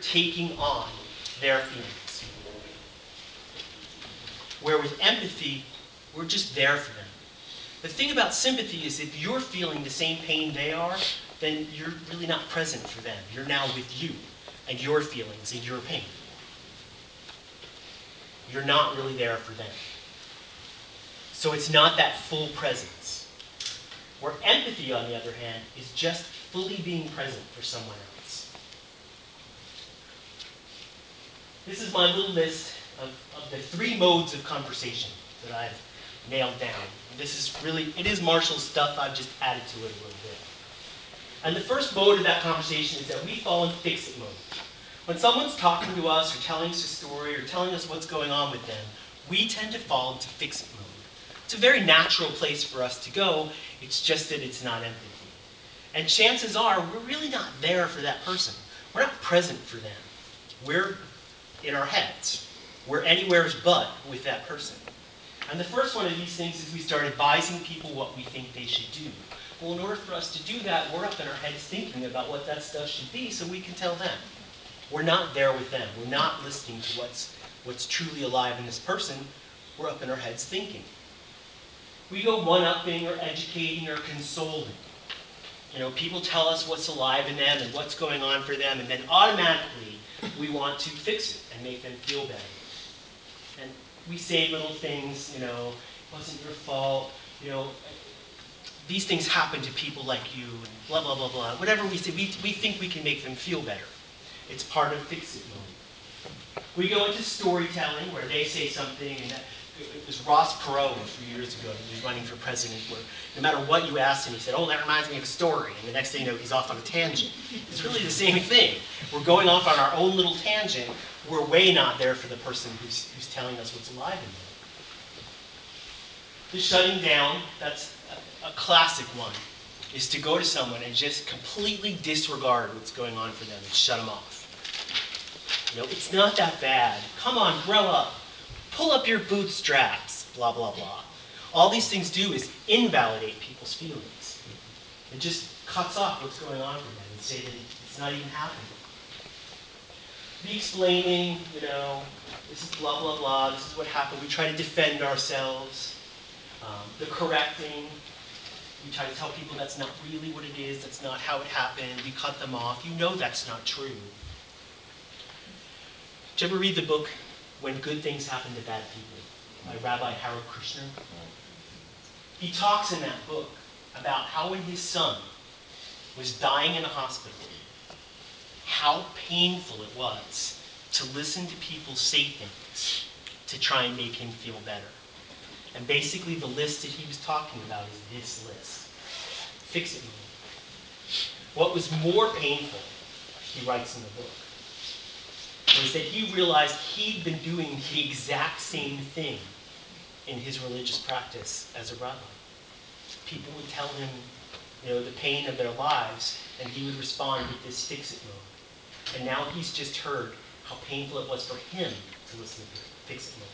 taking on their feelings. Where with empathy, we're just there for them. The thing about sympathy is if you're feeling the same pain they are, then you're really not present for them. You're now with you and your feelings and your pain. You're not really there for them. So it's not that full presence. Where empathy, on the other hand, is just fully being present for someone else. This is my little list of the 3 modes of conversation that I've nailed down. And this is really, it is Marshall's stuff, I've just added to it a little bit. And the first mode of that conversation is that we fall in fix-it mode. When someone's talking to us or telling us a story or telling us what's going on with them, we tend to fall into fix-it mode. It's a very natural place for us to go, it's just that it's not empathy. And chances are, we're really not there for that person. We're not present for them. We're in our heads. We're anywhere but with that person. And the first one of these things is we start advising people what we think they should do. Well, in order for us to do that, we're up in our heads thinking about what that stuff should be so we can tell them. We're not there with them. We're not listening to what's truly alive in this person. We're up in our heads thinking. We go one-upping or educating or consoling. You know, people tell us what's alive in them and what's going on for them, and then automatically we want to fix it and make them feel better. And we say little things, you know, it wasn't your fault, you know, these things happen to people like you, and blah, blah, blah, blah. Whatever we say, we think we can make them feel better. It's part of fix-it mode. We go into storytelling where they say something, and it was Ross Perot a few years ago. He was running for president, where no matter what you asked him, he said, oh, that reminds me of a story. And the next thing you know, he's off on a tangent. It's really the same thing. We're going off on our own little tangent. We're way not there for the person who's telling us what's alive in them. The shutting down, that's a classic one, is to go to someone and just completely disregard what's going on for them and shut them off. You know, it's not that bad. Come on, grow up. Pull up your bootstraps, blah, blah, blah. All these things do is invalidate people's feelings. It just cuts off what's going on for them and say that it's not even happening. The explaining, you know, this is blah, blah, blah, this is what happened. We try to defend ourselves. The correcting, we try to tell people that's not really what it is, that's not how it happened. We cut them off. You know that's not true. Did you ever read the book When Good Things Happen to Bad People by Rabbi Harold Kushner? He talks in that book about how when his son was dying in a hospital, how painful it was to listen to people say things to try and make him feel better. And basically the list that he was talking about is this list. Fix it mode. What was more painful, he writes in the book, was that he realized he'd been doing the exact same thing in his religious practice as a rabbi. People would tell him, you know, the pain of their lives, and he would respond with this fix-it mode. And now he's just heard how painful it was for him to listen to fix-it mode.